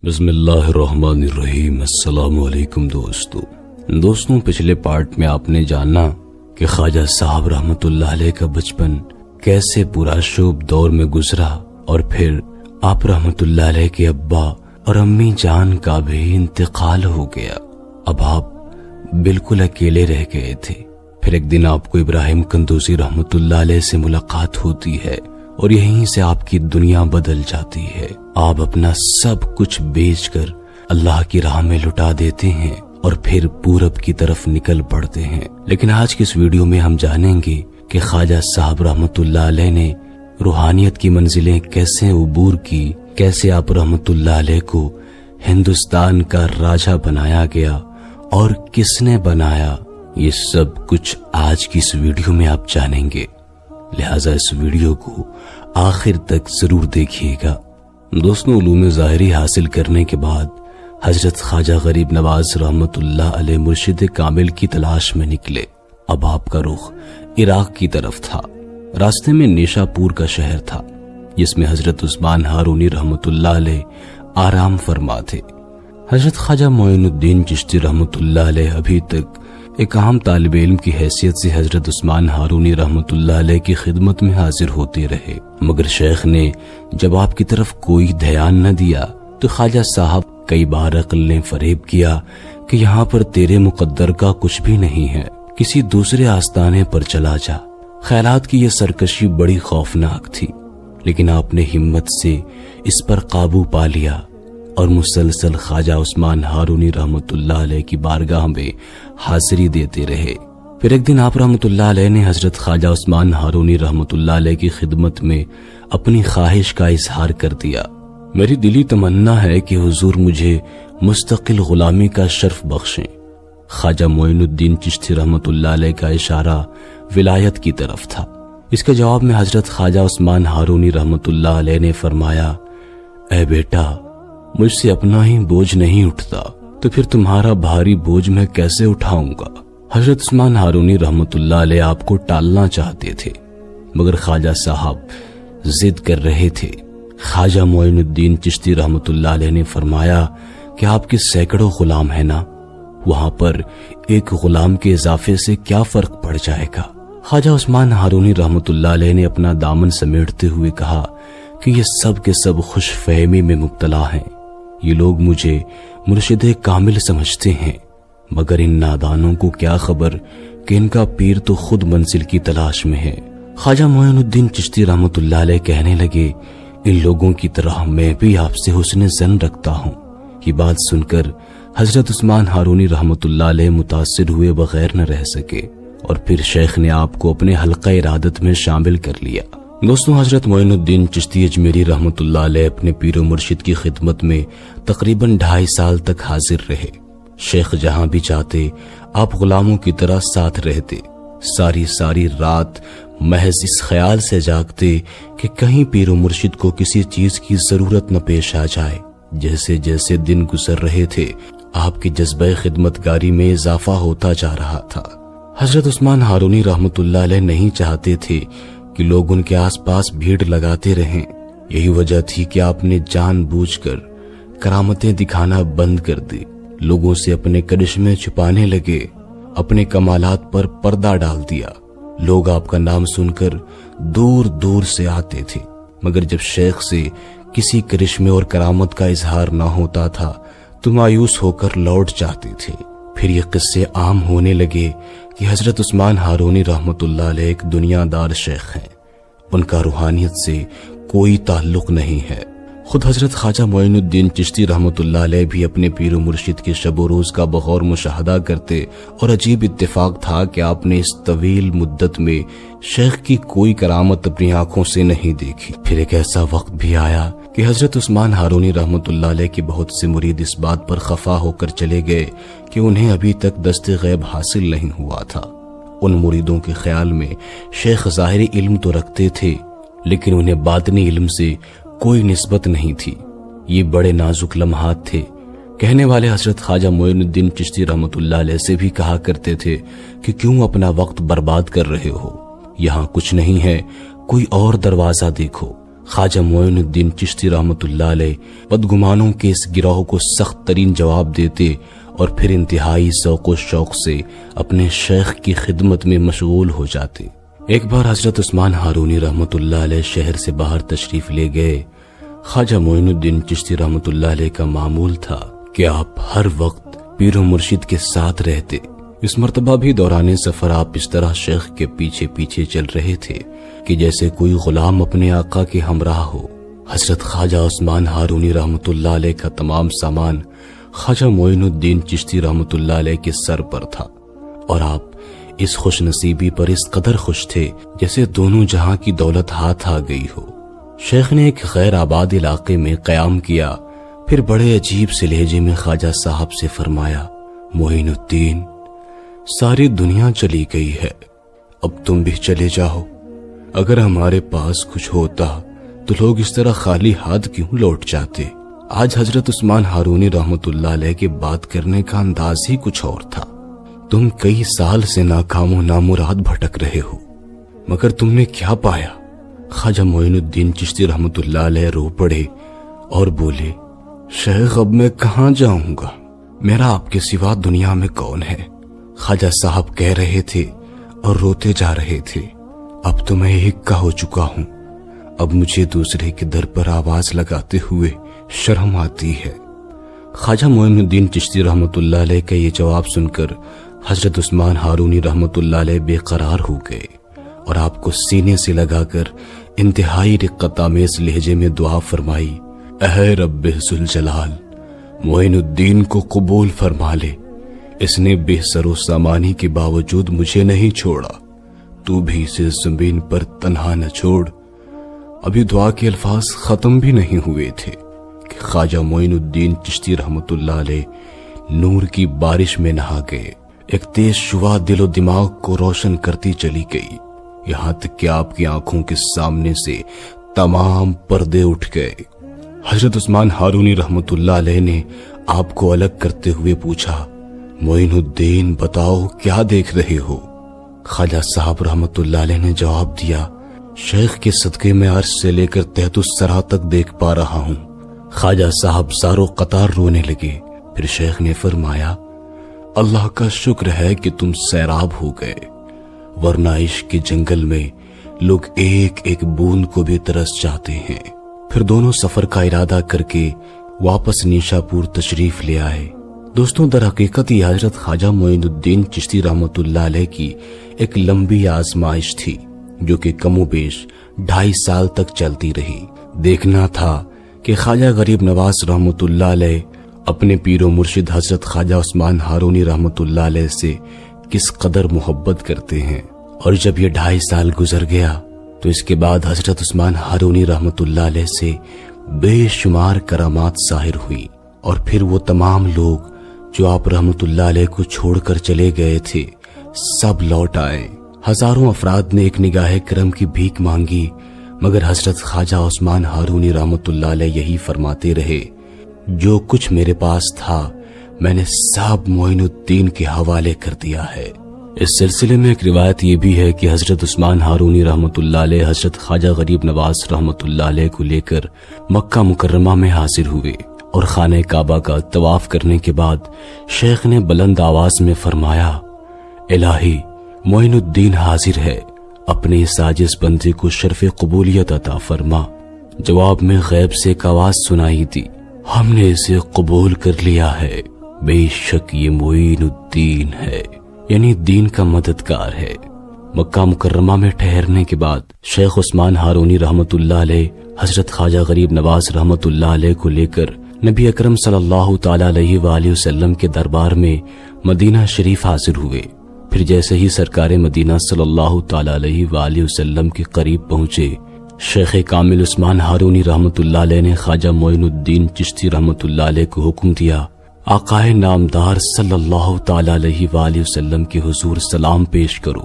بسم اللہ الرحمن الرحیم۔ السلام علیکم دوستوں، پچھلے پارٹ میں آپ نے جانا کہ خواجہ صاحب رحمت اللہ علیہ کا بچپن کیسے پورا شوب دور میں گزرا، اور پھر آپ رحمت اللہ علیہ کے ابا اور امی جان کا بھی انتقال ہو گیا۔ اب آپ بالکل اکیلے رہ گئے تھے۔ پھر ایک دن آپ کو ابراہیم قندوزی رحمت اللہ علیہ سے ملاقات ہوتی ہے اور یہیں سے آپ کی دنیا بدل جاتی ہے۔ آپ اپنا سب کچھ بیچ کر اللہ کی راہ میں لٹا دیتے ہیں اور پھر پورب کی طرف نکل پڑتے ہیں۔ لیکن آج کی اس ویڈیو میں ہم جانیں گے کہ خواجہ صاحب رحمت اللہ علیہ نے روحانیت کی منزلیں کیسے عبور کی، کیسے آپ رحمت اللہ علیہ کو ہندوستان کا راجہ بنایا گیا اور کس نے بنایا۔ یہ سب کچھ آج کی اس ویڈیو میں آپ جانیں گے، لہٰذا اس ویڈیو کو آخر تک ضرور دیکھیے گا۔ دوستوں، علوم ظاہری حاصل کرنے کے بعد حضرت خواجہ غریب نواز رحمت اللہ علیہ مرشد کامل کی تلاش میں نکلے۔ اب آپ کا رخ عراق کی طرف تھا۔ راستے میں نیشا پور کا شہر تھا جس میں حضرت عثمان ہارونی رحمت اللہ علیہ آرام فرما تھے۔ حضرت خواجہ معین الدین چشتی رحمت اللہ علیہ ابھی تک ایک عام طالب علم کی حیثیت سے حضرت عثمان ہارونی رحمت اللہ علیہ کی خدمت میں حاضر ہوتے رہے، مگر شیخ نے جب آپ کی طرف کوئی دھیان نہ دیا تو خواجہ صاحب کئی بار عقل نے فریب کیا کہ یہاں پر تیرے مقدر کا کچھ بھی نہیں ہے، کسی دوسرے آستانے پر چلا جا۔ خیالات کی یہ سرکشی بڑی خوفناک تھی، لیکن آپ نے ہمت سے اس پر قابو پا لیا اور مسلسل خواجہ عثمان ہارونی رحمت اللہ علیہ کی بارگاہ میں حاضری دیتے رہے۔ پھر ایک دن آپ رحمت اللہ علیہ نے حضرت خواجہ عثمان ہارونی رحمت اللہ علیہ کی خدمت میں اپنی خواہش کا اظہار کر دیا۔ میری دلی تمنا ہے کہ حضور مجھے مستقل غلامی کا شرف بخشیں۔ خواجہ معین الدین چشتی رحمت اللہ علیہ کا اشارہ ولایت کی طرف تھا۔ اس کے جواب میں حضرت خواجہ عثمان ہارونی رحمت اللہ علیہ نے فرمایا، اے بیٹا، مجھ سے اپنا ہی بوجھ نہیں اٹھتا تو پھر تمہارا بھاری بوجھ میں کیسے اٹھاؤں گا۔ حضرت عثمان ہارونی رحمت اللہ علیہ آپ کو ٹالنا چاہتے تھے، مگر خواجہ صاحب ضد کر رہے تھے۔ خواجہ معین الدین چشتی رحمت اللہ علیہ نے فرمایا کہ آپ کے سینکڑوں غلام ہیں نا، وہاں پر ایک غلام کے اضافے سے کیا فرق پڑ جائے گا۔ خواجہ عثمان ہارونی رحمت اللہ علیہ نے اپنا دامن سمیٹتے ہوئے کہا کہ یہ سب کے سب خوش فہمی میں مبتلا ہیں۔ یہ لوگ مجھے مرشد کامل سمجھتے ہیں، مگر ان نادانوں کو کیا خبر کہ ان کا پیر تو خود منزل کی تلاش میں ہے۔ خواجہ معین الدین چشتی رحمت اللہ علیہ کہنے لگے، ان لوگوں کی طرح میں بھی آپ سے حسن ظن رکھتا ہوں۔ یہ بات سن کر حضرت عثمان ہارونی رحمت اللہ علیہ متاثر ہوئے بغیر نہ رہ سکے، اور پھر شیخ نے آپ کو اپنے حلقہ ارادت میں شامل کر لیا۔ دوستوں، حضرت معین الدین چشتی اجمیری رحمت اللہ علیہ اپنے پیر و مرشد کی خدمت میں تقریباً 2.5 سال تک حاضر رہے۔ شیخ جہاں بھی چاہتے آپ غلاموں کی طرح ساتھ رہتے، ساری رات محض اس خیال سے جاگتے کہ کہیں پیر و مرشد کو کسی چیز کی ضرورت نہ پیش آ جائے۔ جیسے جیسے دن گزر رہے تھے آپ کی جذبہ خدمت گاری میں اضافہ ہوتا جا رہا تھا۔ حضرت عثمان ہارونی رحمت اللہ علیہ نہیں چاہتے تھے کہ لوگ ان کے آس پاس بھیڑ لگاتے رہیں۔ یہی وجہ تھی کہ آپ نے جان بوجھ کر کرامتیں دکھانا بند کر دی، لوگوں سے اپنے کرشمے چھپانے لگے، اپنے کمالات پر پردہ ڈال دیا۔ لوگ آپ کا نام سن کر دور دور سے آتے تھے، مگر جب شیخ سے کسی کرشمے اور کرامت کا اظہار نہ ہوتا تھا تو مایوس ہو کر لوٹ جاتے تھے۔ پھر یہ قصے عام ہونے لگے کہ حضرت عثمان ہارونی رحمت اللہ علیہ ایک دنیا دار شیخ ہیں، ان کا روحانیت سے کوئی تعلق نہیں ہے۔ خود حضرت خواجہ معین الدین چشتی رحمت اللہ علیہ بھی اپنے پیر و مرشد کے شب و روز کا بغور مشاہدہ کرتے، اور عجیب اتفاق تھا کہ آپ نے اس طویل مدت میں شیخ کی کوئی کرامت اپنی آنکھوں سے نہیں دیکھی۔ پھر ایک ایسا وقت بھی آیا کہ حضرت عثمان ہارونی رحمت اللہ علیہ کے بہت سے مرید اس بات پر خفا ہو کر چلے گئے کہ انہیں ابھی تک دست غیب حاصل نہیں ہوا تھا۔ ان مریدوں کے خیال میں شیخ ظاہری علم تو رکھتے تھے، لیکن انہیں باطنی علم سے کوئی نسبت نہیں تھی۔ یہ بڑے نازک لمحات تھے۔ کہنے والے حضرت خواجہ معین الدین چشتی رحمت اللہ علیہ سے بھی کہا کرتے تھے کہ کیوں اپنا وقت برباد کر رہے ہو، یہاں کچھ نہیں ہے، کوئی اور دروازہ دیکھو۔ خواجہ معین الدین چشتی رحمت اللہ علیہ بدگمانوں کے اس گروہ کو سخت ترین جواب دیتے اور پھر انتہائی ذوق و شوق سے اپنے شیخ کی خدمت میں مشغول ہو جاتے۔ ایک بار حضرت عثمان ہارونی رحمت اللہ علیہ شہر سے باہر تشریف لے گئے۔ خواجہ معین الدین چشتی رحمت اللہ علیہ کا معمول تھا کہ آپ ہر وقت پیر و مرشد کے ساتھ رہتے۔ اس مرتبہ بھی دوران سفر آپ اس طرح شیخ کے پیچھے پیچھے چل رہے تھے کہ جیسے کوئی غلام اپنے آقا کے ہمراہ ہو۔ حضرت خواجہ عثمان ہارونی رحمت اللہ علیہ کا تمام سامان خواجہ معین الدین چشتی رحمت اللہ علیہ کے سر پر تھا، اور آپ اس خوش نصیبی پر اس قدر خوش تھے جیسے دونوں جہاں کی دولت ہاتھ آ گئی ہو۔ شیخ نے ایک غیر آباد علاقے میں قیام کیا، پھر بڑے عجیب سے لہجے میں خواجہ صاحب سے فرمایا، معین الدین، ساری دنیا چلی گئی ہے، اب تم بھی چلے جاؤ۔ اگر ہمارے پاس کچھ ہوتا تو لوگ اس طرح خالی ہاتھ کیوں لوٹ جاتے؟ آج حضرت عثمان ہارونی رحمت اللہ علیہ کے بات کرنے کا انداز ہی کچھ اور تھا۔ تم کئی سال سے ناکام و نامراد بھٹک رہے ہو، مگر تم نے کیا پایا؟ خواجہ معین الدین چشتی رحمت اللہ علیہ رو پڑے اور بولے، شیخ اب میں کہاں جاؤں گا؟ میرا آپ کے سوا دنیا میں کون ہے؟ خواجہ صاحب کہہ رہے تھے اور روتے جا رہے تھے، اب تو میں ایک کا ہو چکا ہوں، اب مجھے دوسرے کے در پر آواز لگاتے ہوئے شرم آتی ہے۔ خواجہ معین الدین چشتی رحمت اللہ علیہ کا یہ جواب سن کر حضرت عثمان ہارونی رحمت اللہ علیہ بے قرار ہو گئے اور آپ کو سینے سے لگا کر انتہائی رقت آمیز لہجے میں دعا فرمائی، اے رب ذوالجلال، معین الدین کو قبول فرما لے، اس نے بے سر و سامانی کے باوجود مجھے نہیں چھوڑا، تو بھی اسے زمین پر تنہا نہ چھوڑ۔ ابھی دعا کے الفاظ ختم بھی نہیں ہوئے تھے کہ خواجہ معین الدین چشتی رحمت اللہ علیہ نور کی بارش میں نہا گئے۔ ایک تیز شعاع دل و دماغ کو روشن کرتی چلی گئی، یہاں تک کہ آپ کی آنکھوں کے سامنے سے تمام پردے اٹھ گئے۔ حضرت عثمان ہارونی رحمت اللہ علیہ نے آپ کو الگ کرتے ہوئے پوچھا، معین الدین بتاؤ کیا دیکھ رہے ہو؟ خواجہ صاحب رحمت اللہ علیہ نے جواب دیا، شیخ کے صدقے میں عرش سے لے کر تحت الثری تک دیکھ پا رہا ہوں۔ خواجہ صاحب زارو قطار رونے لگے، پھر شیخ نے فرمایا، اللہ کا شکر ہے کہ تم سیراب ہو گئے، ورنہ عشق کے جنگل میں لوگ ایک ایک بوند کو بھی ترس جاتے ہیں۔ پھر دونوں سفر کا ارادہ کر کے واپس نیشا پور تشریف لے آئے۔ دوستوں، در حقیقت یہ حضرت خواجہ معین الدین چشتی رحمت اللہ علیہ کی ایک لمبی آزمائش تھی جو کہ کم و بیش 2.5 سال تک چلتی رہی۔ دیکھنا تھا کہ خواجہ غریب نواز رحمت اللہ علیہ اپنے پیر و مرشد حضرت خواجہ عثمان ہارونی رحمت اللہ علیہ سے کس قدر محبت کرتے ہیں، اور جب یہ 2.5 سال گزر گیا تو اس کے بعد حضرت عثمان ہارونی رحمت اللہ علیہ سے بے شمار کرامات ظاہر ہوئی، اور پھر وہ تمام لوگ جو آپ رحمت اللہ علیہ کو چھوڑ کر چلے گئے تھے سب لوٹ آئے۔ ہزاروں افراد نے ایک نگاہ کرم کی بھیک مانگی، مگر حضرت خواجہ عثمان ہارونی رحمت اللہ علیہ یہی فرماتے رہے، جو کچھ میرے پاس تھا میں نے سب معین الدین کے حوالے کر دیا ہے۔ اس سلسلے میں ایک روایت یہ بھی ہے کہ حضرت عثمان ہارونی رحمت اللہ علیہ حضرت خواجہ غریب نواز رحمت اللہ علیہ کو لے کر مکہ مکرمہ میں حاضر ہوئے، اور خانہ کعبہ کا طواف کرنے کے بعد شیخ نے بلند آواز میں فرمایا، الہی، معین الدین حاضر ہے، اپنے اس عاجز بندے کو شرف قبولیت عطا فرما۔ جواب میں غیب سے ایک آواز سنائی دی، ہم نے اسے قبول کر لیا ہے، بے شک یہ معین الدین ہے، یعنی دین کا مددگار ہے۔ مکہ مکرمہ میں ٹھہرنے کے بعد شیخ عثمان ہارونی رحمت اللہ علیہ حضرت خواجہ غریب نواز رحمت اللہ علیہ کو لے کر نبی اکرم صلی اللہ تعالی علیہ وآلہ وسلم کے دربار میں مدینہ شریف حاضر ہوئے۔ پھر جیسے ہی سرکار مدینہ صلی اللہ تعالی علیہ وآلہ وسلم کے قریب پہنچے، شیخ کامل عثمان ہارونی رحمت اللہ علیہ نے خواجہ معین الدین چشتی رحمت اللہ علیہ کو حکم دیا، آقائے نامدار صلی اللہ تعالی علیہ وآلہ وسلم کے حضور سلام پیش کرو۔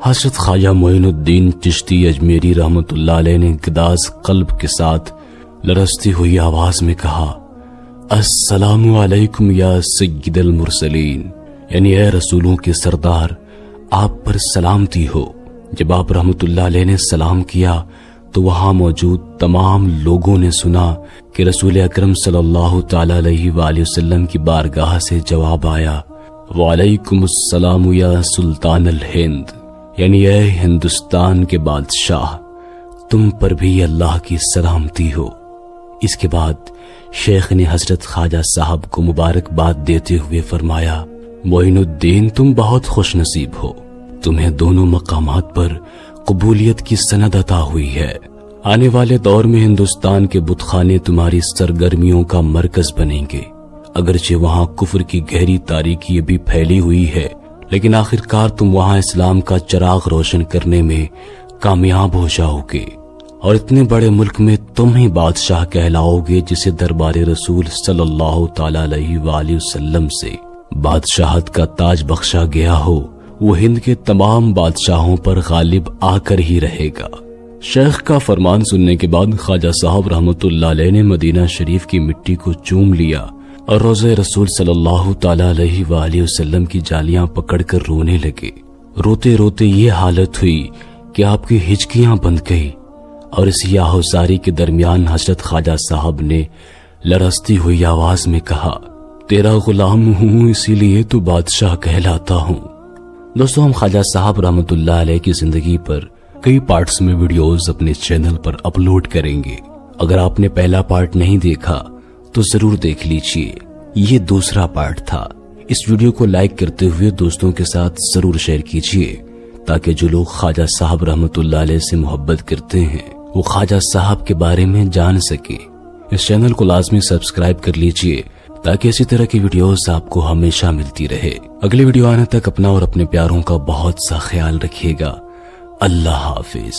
حضرت خواجہ معین الدین چشتی اجمیری رحمت اللہ علیہ نے گداز قلب کے ساتھ لرزتی ہوئی آواز میں کہا، السلام علیکم یا سید المرسلین، یعنی اے رسولوں کے سردار، آپ پر سلامتی ہو۔ جب آپ رحمت اللہ علیہ نے سلام کیا تو وہاں موجود تمام لوگوں نے سنا کہ رسول اکرم صلی اللہ تعالی علیہ وآلہ وسلم کی بارگاہ سے جواب آیا، وعلیکم السلام یا سلطان الہند، یعنی اے ہندوستان کے بادشاہ، تم پر بھی اللہ کی سلامتی ہو۔ اس کے بعد شیخ نے حضرت خواجہ صاحب کو مبارکباد دیتے ہوئے فرمایا، معین الدین تم بہت خوش نصیب ہو، تمہیں دونوں مقامات پر قبولیت کی سند عطا ہوئی ہے۔ آنے والے دور میں ہندوستان کے بت خانے تمہاری سرگرمیوں کا مرکز بنیں گے۔ اگرچہ وہاں کفر کی گہری تاریکی بھی پھیلی ہوئی ہے، لیکن آخرکار تم وہاں اسلام کا چراغ روشن کرنے میں کامیاب ہو جاؤ گے، اور اتنے بڑے ملک میں تم ہی بادشاہ کہلاؤ گے جسے دربار رسول صلی اللہ تعالی علیہ وآلہ وسلم سے بادشاہت کا تاج بخشا گیا ہو، وہ ہند کے تمام بادشاہوں پر غالب آ کر ہی رہے گا۔ شیخ کا فرمان سننے کے بعد خواجہ صاحب رحمت اللہ علیہ نے مدینہ شریف کی مٹی کو چوم لیا اور روضہ رسول صلی اللہ تعالی علیہ وآلہ وسلم کی جالیاں پکڑ کر رونے لگے۔ روتے روتے یہ حالت ہوئی کہ آپ کی ہچکیاں بند گئی، اور اس یاہوزاری کے درمیان حضرت خواجہ صاحب نے لرزتی ہوئی آواز میں کہا، تیرا غلام ہوں اسی لیے تو بادشاہ کہلاتا ہوں۔ دوستو، ہم خواجہ صاحب رحمت اللہ علیہ کی زندگی پر کئی پارٹس میں ویڈیوز اپنے چینل پر اپلوڈ کریں گے۔ اگر آپ نے پہلا پارٹ نہیں دیکھا تو ضرور دیکھ لیجئے، یہ دوسرا پارٹ تھا۔ اس ویڈیو کو لائک کرتے ہوئے دوستوں کے ساتھ ضرور شیئر کیجئے، تاکہ جو لوگ خواجہ صاحب رحمت اللہ علیہ سے محبت کرتے ہیں وہ خواجہ صاحب کے بارے میں جان سکیں۔ اس چینل کو لازمی سبسکرائب کر لیجئے تاکہ اسی طرح کی ویڈیوز آپ کو ہمیشہ ملتی رہے۔ اگلی ویڈیو آنے تک اپنا اور اپنے پیاروں کا بہت سا خیال رکھیے گا۔ اللہ حافظ۔